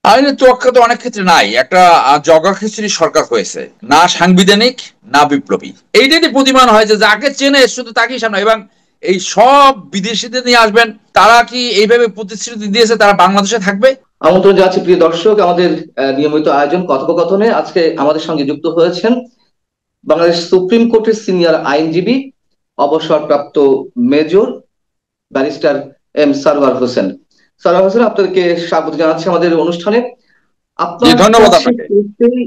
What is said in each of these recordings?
আইনের তোয়াক্কা তো অনেক ক্ষেত্রে নাই। একটা জগা খিচুড়ি সরকার হয়েছে, না সাংবিধানিক না বিপ্লবী। এইটাই প্রতিমান হয় যে যাকে চেনে শুধু তাকেই সামনে, এবং এই সব বিদেশিদের নিয়ে আসবেন। তারা কি এইভাবে প্রতিশ্রুতি দিয়েছে তারা বাংলাদেশে থাকবে? আমন্ত্রণ জানাচ্ছি প্রিয় দর্শক আমাদের নিয়মিত আয়োজন কথোপকথনে। আজকে আমাদের সঙ্গে যুক্ত হয়েছেন বাংলাদেশ সুপ্রিম কোর্টের সিনিয়র আইনজীবী, অবসরপ্রাপ্ত major barrister M Sarwar Hossain. Sarwar Hossain, আপনাদেরকে স্বাগত জানাচ্ছি আমাদের অনুষ্ঠানে। জি, আপনার ধন্যবাদ কাছে আপনাকে। শুরুতেই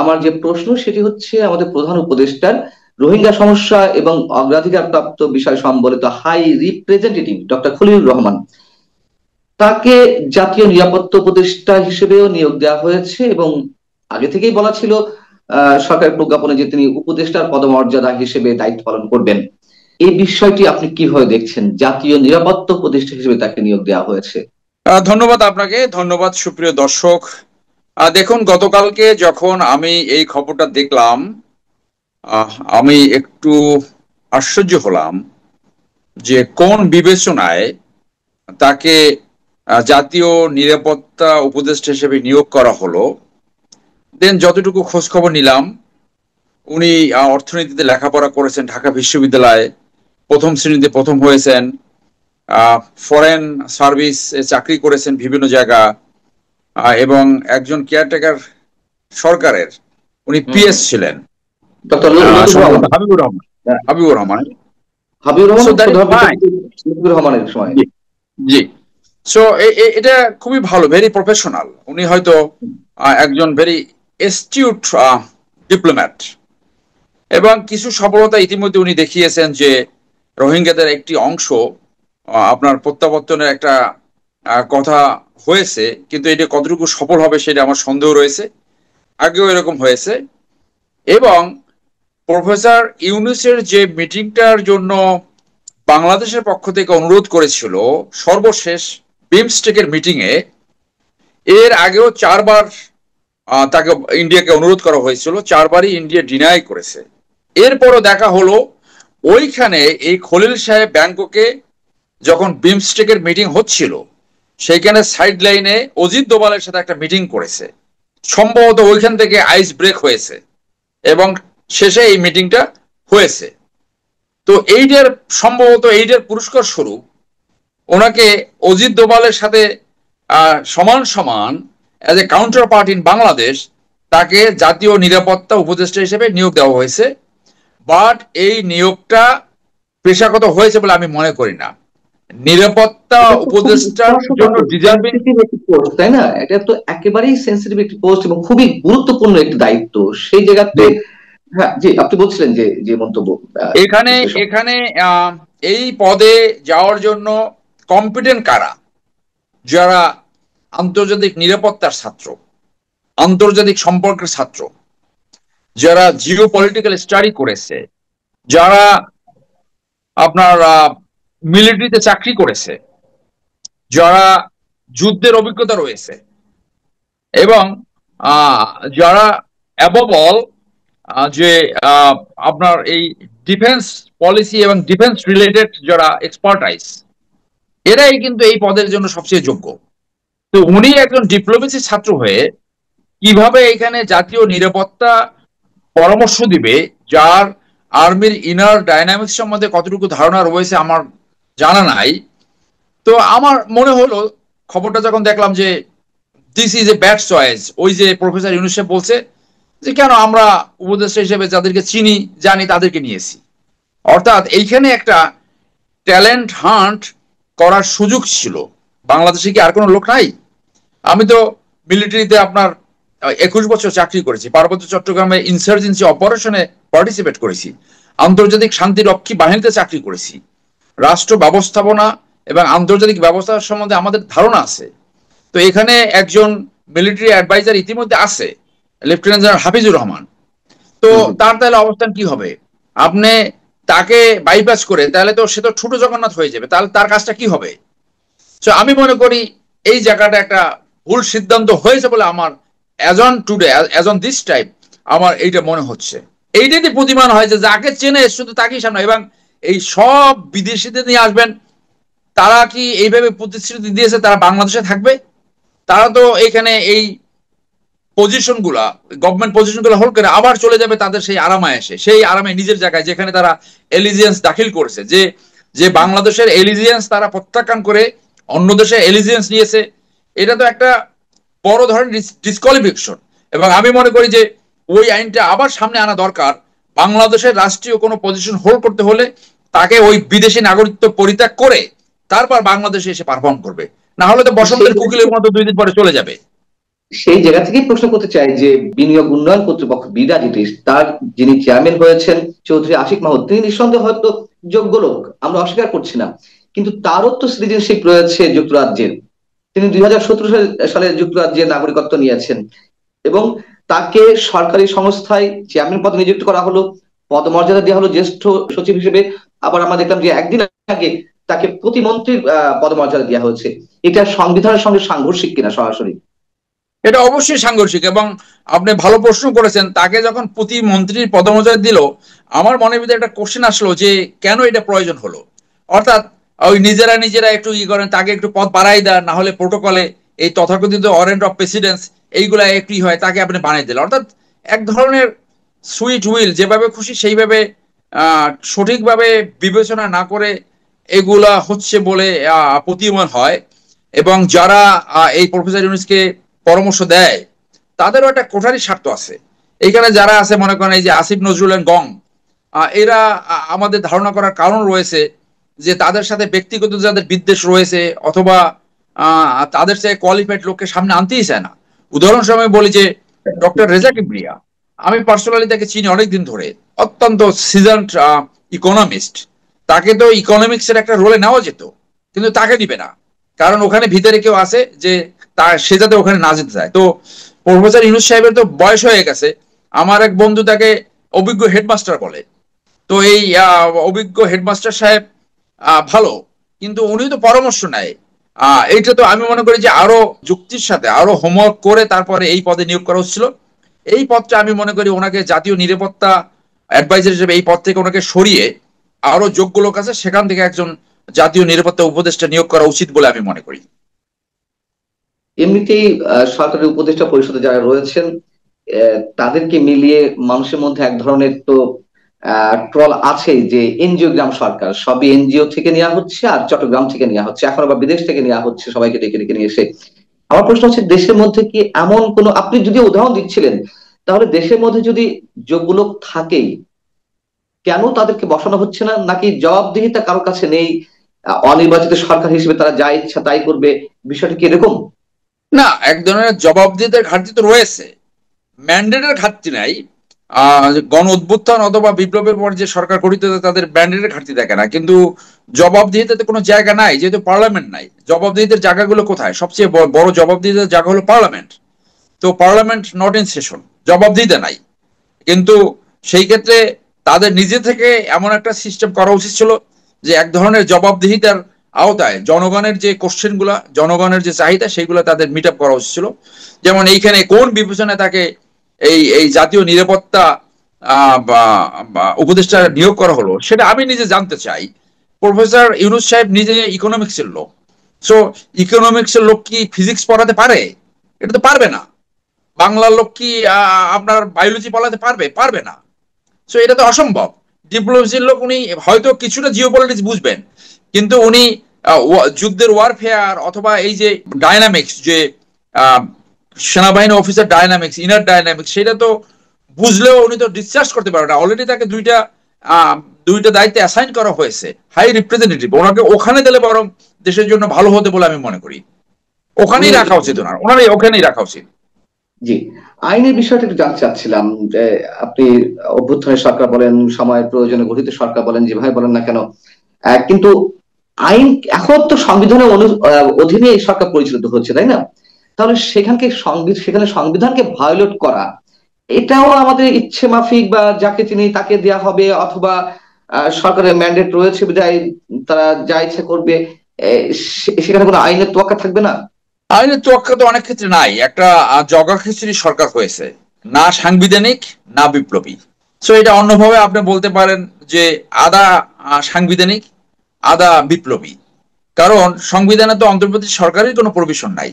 আমার যে প্রশ্ন সেটি হচ্ছে আমাদের প্রধান উপদেষ্টার রোহিঙ্গা সমস্যা এবং অগ্রাধিকার প্রাপ্ত বিষয় সম্বলিত high representative doctor Khalilur Rahman, তাকে জাতীয় নিরাপত্তা উপদেষ্টা হিসেবেও নিয়োগ দেওয়া হয়েছে এবং আগে থেকেই বলা ছিল সরকারের প্রজ্ঞাপনে যে তিনি উপদেষ্টার পদমর্যাদা হিসেবে দায়িত্ব পালন করবেন। এই বিষয়টি আপনি কিভাবে দেখছেন, জাতীয় নিরাপত্তা উপদেষ্টা হিসেবে তাকে নিয়োগ দেওয়া হয়েছে? ধন্যবাদ আপনাকে, ধন্যবাদ সুপ্রিয় দর্শক। দেখুন, গতকালকে যখন আমি এই খবরটা দেখলাম, আমি একটু আশ্চর্য হলাম যে কোন বিবেচনায় তাকে জাতীয় নিরাপত্তা উপদেষ্টা হিসেবে নিয়োগ করা হলো। দেন যতটুকু খোঁজ খবর নিলাম, উনি অর্থনীতিতে লেখাপড়া করেছেন ঢাকা বিশ্ববিদ্যালয়ে, প্রথম শ্রেণীতে প্রথম হয়েছেন, ফরেন সার্ভিস চাকরি করেছেন বিভিন্ন জায়গা, এবং একজন কেয়ারটেকার সরকারের উনি হুম পিএস হুম। ছিলেন, ডক্টর লতিফুর সম্ভবত রহমান। হাবিবুর রহমান। হ্যাঁ, Habibur Rahman. Habibur Rahman so that is প্রধান ফাইন। বিচারপতি লতিফুর রহমানের সময়। জি, জি। সো এটা খুবই ভালো, ভেরি প্রফেশনাল। উনি হয়তো একজন ভেরি এস্টিউট ডিপ্লোম্যাট, এবং কিছু সফলতা ইতিমধ্যে উনি দেখিয়েছেন যে রোহিঙ্গাদের একটি অংশ আপনার প্রত্যাবর্তনের একটা কথা হয়েছে, কিন্তু এটা কতটুকু সফল হবে সেটা আমার সন্দেহ রয়েছে। আগেও এরকম হয়েছে। এবং প্রফেসর ইউনূসের যে মিটিংটার জন্য বাংলাদেশের পক্ষ থেকে অনুরোধ করেছিল সর্বশেষ বিমস্টেকের মিটিং এ, এর আগেও চারবার তাকে ইন্ডিয়াকে অনুরোধ করা হয়েছিল, চারবারই ইন্ডিয়া ডিনাই করেছে। এরপরও দেখা হলো ওইখানে এই খলিল সাহেব ব্যাংককে যখন বিমস্টেকের মিটিং হচ্ছিল, সেইখানে সাইড লাইনে অজিত দোভালের সাথে একটা মিটিং করেছে। সম্ভবত ওইখান থেকে আইস ব্রেক হয়েছে এবং শেষে এই মিটিংটা হয়েছে। তো এইটার সম্ভবত এইটার পুরস্কার স্বরূপ ওনাকে অজিত দোভালের সাথে সমান সমান as a counter part in Bangladesh তাকে জাতীয় নিরাপত্তা উপদেষ্টা হিসেবে নিয়োগ দেওয়া হয়েছে। বাট এই নিয়োগটা পেশাগত হয়েছে বলে আমি মনে করি না। নিরাপত্তা এটা তো খুবই উপদেষ্টার জন্য স্পর্শকাতর ডিজার্ভিং। সেনসিটিভ একটি পোস্ট, তাই না? এটা তো একেবারেই সেনসিটিভ একটি পোস্ট এবং খুবই গুরুত্বপূর্ণ একটি দায়িত্ব সেই জায়গাতে। হ্যাঁ জি, আপনি বলছিলেন যে যে মন্তব্য, এখানে বিশ্লেষণ। এখানে এই পদে যাওয়ার জন্য কম্পিটেন্ট কারা? যারা আন্তর্জাতিক নিরাপত্তার ছাত্র, আন্তর্জাতিক সম্পর্কের ছাত্র, যারা জিও পলিটিক্যাল স্টাডি করেছে, যারা আপনার মিলিটারিতে চাকরি করেছে, যারা যুদ্ধের অভিজ্ঞতা রয়েছে, এবং যারা অ্যাবভ অল যে আপনার এই ডিফেন্স পলিসি এবং ডিফেন্স রিলেটেড যারা এক্সপার্টাইজ, এরাই কিন্তু এই পদের জন্য সবচেয়ে যোগ্য। তো উনি একজন ডিপ্লোমেসি ছাত্র হয়ে কিভাবে এখানে জাতীয় নিরাপত্তা পরামর্শ দিবে, যার আর্মির ইনার ডাইনামিক্স সম্বন্ধে কতটুকু ধারণা রয়েছে আমার জানা নাই। তো আমার মনে হলো খবরটা যখন দেখলাম যে this is a bad choice. ওই যে প্রফেসর ইউনূস সাহেব বলছে যে কেন আমরা উপদেষ্টা হিসেবে যাদেরকে চিনি জানি তাদেরকে নিয়েছি, অর্থাৎ এইখানে একটা ট্যালেন্ট হান্ট করার সুযোগ ছিল। বাংলাদেশে কি আর কোনো লোক নাই? আমি তো মিলিটারিতে আপনার 21 বছর চাকরি করেছি, পার্বত্য চট্টগ্রামে ইনসার্জেন্সি অপারেশনে পার্টিসিপেট করেছি, আন্তর্জাতিক শান্তিরক্ষী বাহিনীতে চাকরি করেছি। রাষ্ট্র ব্যবস্থাপনা এবং আন্তর্জাতিক ব্যবস্থা সম্বন্ধে আমাদের ধারণা আছে। তো এখানে একজন মিলিটারি অ্যাডভাইজার ইতিমধ্যে আছে, লেফটেন্যান্ট জেনারেল হাফিজুর রহমান। তো হুম হুম। তার তাহলে অবস্থান কি হবে? আপনি তাকে বাইপাস করে তাহলে তো সে তো ছোট জগন্নাথ হয়ে যাবে, তাহলে তার কাজটা কি হবে? তো আমি মনে করি এই জায়গাটা একটা ভুল সিদ্ধান্ত হয়েছে বলে আমার as on today, as on this time আমার এইটা মনে হচ্ছে। এইটাই প্রতিমান হয় যে যাকে চেনে শুধু তাকেই সামনে, এবং এই সব বিদেশিদের নিয়ে আসবেন। তারা কি এইভাবে প্রতিশ্রুতি দিয়েছে তারা বাংলাদেশে থাকবে? তারা তো এখানে এই পজিশনগুলা, গভর্নমেন্ট পজিশনগুলো হোল্ড করে আবার চলে যাবে তাদের সেই আরামায়েশে, সেই আরামে নিজের জায়গায় যেখানে তারা এলিজিয়েন্স দাখিল করেছে, যে যে বাংলাদেশের এলিজিয়েন্স তারা প্রত্যাখ্যান করে অন্য দেশে এলিজিয়েন্স নিয়েছে। এটা তো একটা বড় ধরনের ডিসকোয়ালিফিকেশন। এবং আমি মনে করি যে ওই আইনটা আবার সামনে আনা দরকার। বাংলাদেশের রাষ্ট্রীয় কোনো পজিশন হোল্ড করতে হলে তাকে ওই বিদেশি নাগরিকত্ব পরিত্যাগ করে তারপর বাংলাদেশে এসে পারফর্ম করবে, না হলে তো বসন্তের কোকিলের মতো 2 দিন পরে চলে যাবে। সেই জায়গা থেকেই প্রশ্ন করতে চাই যে বিনিয়োগ উন্নয়ন কর্তৃপক্ষ বিডা যেটি, তার যিনি চেয়ারম্যান হয়েছেন চৌধুরী আশিক মাহমুদ, তিনি নিঃসন্দেহে হয়তো যোগ্য লোক, আমরা অস্বীকার করছি না, কিন্তু তারও তো সিটিজেনশিপ রয়েছে যুক্তরাজ্যের। তিনি 2017 সালে যুক্তরাজ্যের নাগরিকত্ব নিয়েছেন এবং তাকে সরকারি সংস্থায় চেয়ারম্যান পদে নিযুক্ত করা হলো, পদমর্যাদা দেওয়া হলো জ্যেষ্ঠ সচিব হিসেবে। আবার আমরা দেখলাম যে একদিন আগে তাকে প্রতিমন্ত্রীর পদমর্যাদা দেওয়া হয়েছে। এটা সংবিধানের সঙ্গে সাংঘর্ষিক কিনা সরাসরি? এটা অবশ্যই সাংঘর্ষিক। এবং আপনি ভালো প্রশ্ন করেছেন, তাকে যখন প্রতিমন্ত্রীর পদমর্যাদা দিল, আমার মনের ভিতরে একটা কোশ্চেন আসলো যে কেন এটা প্রয়োজন হলো। অর্থাৎ ওই নিজেরা নিজেরা একটু ই করেন, তাকে একটু পদ বাড়াই দেন, না হলে প্রোটোকলে এই তথাকথিত অরেন্ট অফ প্রেসিডেন্স এইগুলা একটি হয়, তাকে আপনি বানিয়ে দিলেন। অর্থাৎ এক ধরনের সুইট উইল, যেভাবে খুশি সেইভাবে সঠিকভাবে বিবেচনা না করে এগুলা হচ্ছে বলে প্রতীয়মান হয়। এবং যারা এই প্রফেসর ইউনূসকে পরামর্শ দেয় তাদেরও একটা কোঠারি স্বার্থ আছে এইখানে। যারা আছে মনে করেন এই যে আসিফ নজরুল গং, এরা আমাদের ধারণা করার কারণ রয়েছে যে তাদের সাথে ব্যক্তিগত যাদের বিদ্বেষ রয়েছে, অথবা তাদের চেয়ে কোয়ালিফাইড লোককে সামনে আনতেই চায় না। উদাহরণস্বরূপ আমি বলি যে ডক্টর রেজা কিবরিয়া, আমি পার্সোনালি তাকে চিনি অনেকদিন ধরে, অত্যন্ত সিজনড ইকোনমিস্ট। তাকে তো ইকোনমিক্স এর একটা রোলে নেওয়া যেত, কিন্তু তাকে দিবে না, কারণ ওখানে ভিতরে কেউ আছে যে তার সে যাতে ওখানে না যেতে চায়। তো প্রফেসর ইউনূস সাহেবের তো বয়স হয়ে গেছে, আমার এক বন্ধু তাকে অভিজ্ঞ হেডমাস্টার বলে। তো এই অভিজ্ঞ হেডমাস্টার সাহেব ভালো, কিন্তু উনি তো পরামর্শ নেয়। এইটা তো আমি মনে করি যে আরো যুক্তির সাথে আরো হোমওয়ার্ক করে তারপরে এই পদে নিয়োগ করা হচ্ছিল। এই পদটা আমি মনে করি ওনাকে জাতীয় নিরাপত্তা অ্যাডভাইজার হিসেবে এই পদ থেকে ওনাকে সরিয়ে আরো যোগ্য লোক আছে সেখান থেকে একজন জাতীয় নিরাপত্তা উপদেষ্টা নিয়োগ করা উচিত বলে আমি মনে করি। এমনিতেই সরকারের উপদেষ্টা পরিষদে যারা রয়েছেন তাদেরকে মিলিয়ে মানুষের মধ্যে এক ধরনের তো ট্রল আছেই যে এনজিও গ্রাম সরকার, সবই এনজিও থেকে নেওয়া হচ্ছে আর চট্টগ্রাম থেকে নেওয়া হচ্ছে, এখন আবার বিদেশ থেকে নেওয়া হচ্ছে সবাইকে ডেকে ডেকে নিয়ে এসে। আমার প্রশ্ন হচ্ছে দেশের মধ্যে কি এমন কোনো, আপনি যদি উদাহরণ দিচ্ছিলেন, তাহলে দেশের মধ্যে যদি যোগ্য লোক থাকেই কেন তাদেরকে বসানো হচ্ছে না? নাকি জবাবদিহিতা কারোর কাছে নেই, অনির্বাচিত সরকার হিসেবে তারা যা ইচ্ছা তাই করবে, বিষয়টা কি এরকম? না, এক ধরনের জবাবদিহিতার ঘাটতি তো রয়েছে, ম্যান্ডেটের ঘাটতি নাই। গণ অভ্যুত্থান অথবা বিপ্লবের পর যে সরকার গঠিত হয়েছে তাদের ম্যান্ডেটের ঘাটতি দেখে না, কিন্তু জবাবদিহিতাতে কোনো জায়গা নাই, যেহেতু পার্লামেন্ট নাই। জবাবদিহিতার জায়গাগুলো কোথায়? সবচেয়ে বড় জবাবদিহিতার জায়গা হলো পার্লামেন্ট। তো পার্লামেন্ট নট ইন সেশন, জবাবদিহিতা নাই। কিন্তু সেই ক্ষেত্রে তাদের নিজে থেকে এমন একটা সিস্টেম করা উচিত ছিল যে এক ধরনের জবাবদিহিতার আওতায় জনগণের যে কোশ্চেন গুলা, জনগণের যে চাহিদা সেইগুলো তাদের মিট আপ করা উচিত ছিল। যেমন এইখানে কোন বিবেচনায় তাকে এই এই জাতীয় নিরাপত্তা উপদেষ্টা নিয়োগ করা হলো সেটা আমি নিজে জানতে চাই। প্রফেসর ইউনূস সাহেব নিজে ইকোনমিক্সের লোক, সো ইকোনমিক্সের লোক কি ফিজিক্স পড়াতে পারে? এটা তো পারবে না। বাংলার লোক কি আপনার বায়োলজি পড়াতে পারবে? পারবে না। সো এটা তো অসম্ভব। ডিপ্লোমেসির লোক, উনি হয়তো কিছুটা জিওপলিটিক্স বুঝবেন, কিন্তু উনি যুদ্ধের ওয়ারফেয়ার অথবা এই যে ডাইনামিক্স, যে সেনাবাহিনী অফিসার ডাইনামিক্স, ইনার ডাইনামিক্স, সেটা তো বুঝলেও উনি তো ডিসচার্জ করতে পারবে না। অলরেডি তাকে দুইটা দায়িত্বে অ্যাসাইন করা হয়েছে, হাই রিপ্রেজেন্টেটিভ। ওনাকে ওখানে দিলে বরং দেশের জন্য ভালো হতে বলে আমি মনে করি। উনি, ওখানেই রাখা উচিত, ওনারই ওখানেই রাখা উচিত। জি, আইনের বিষয়টা একটু জানতে চাচ্ছিলাম যে আপনি অভ্যুত্থানের সরকার বলেন, সময়ের প্রয়োজনে গঠিত সরকার বলেন, যেভাবে বলেন না কেন, কিন্তু আইন এখন তো সংবিধানের অধীনে এই সরকার পরিচালিত হচ্ছে, তাই না? তাহলে সেখানে সংবিধানকে ভায়োলেট করা, এটাও আমাদের ইচ্ছে মাফিক বা যাকে চিনি তাকে দেয়া হবে, অথবা সরকারের ম্যান্ডেট রয়েছে বিধায় তারা যা ইচ্ছা করবে, সেখানে কোনো আইনের তোয়াক্কা থাকবে না? আইনের তোয়াক্কা তো অনেক ক্ষেত্রে নাই। একটা জগা খিচুড়ি সরকার হয়েছে, না সাংবিধানিক না বিপ্লবী। সো এটা অন্যভাবে আপনি বলতে পারেন যে আদা সাংবিধানিক আদা বিপ্লবী। কারণ সংবিধানে তো অন্তর্বর্তী সরকারের কোনো প্রভিশন নাই।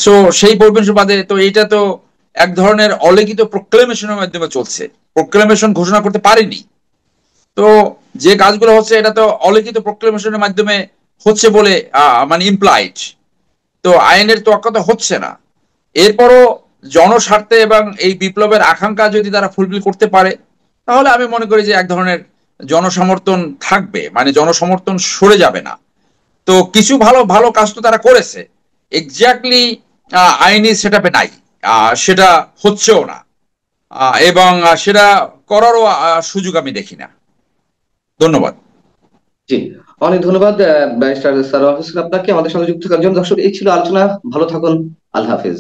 সো সেই পরিবেশবাদে তো এইটা তো এক ধরনের অলিখিত প্রোক্লেমেশনের মাধ্যমে চলছে, প্রোক্লেমেশন ঘোষণা করতে পারেনি। তো যে কাজগুলো হচ্ছে এটা তো অলিখিত প্রোক্লেমেশনের মাধ্যমে হচ্ছে বলে মানে ইমপ্লাইড। তো আইনের তোয়াক্কা তো হচ্ছে না। এরপরও জনস্বার্থে এবং এই বিপ্লবের আকাঙ্ক্ষা যদি তারা ফুলফিল করতে পারে, তাহলে আমি মনে করি যে এক ধরনের জনসমর্থন থাকবে, মানে জনসমর্থন সরে যাবে না। তো কিছু ভালো ভালো কাজ তো তারা করেছে, এক্স্যাক্টলি আইনি সেট আপে নাই, সেটা হচ্ছেও না, এবং সেটা করারও সুযোগ আমি দেখি না। ধন্যবাদ। জি, অনেক ধন্যবাদ ব্যারিস্টার সারোয়ার হোসেন আপনাকে আমাদের সঙ্গে যুক্ত থাকার জন্য। দর্শক, এই ছিল আলোচনা। ভালো থাকুন। আল্লাহ হাফিজ।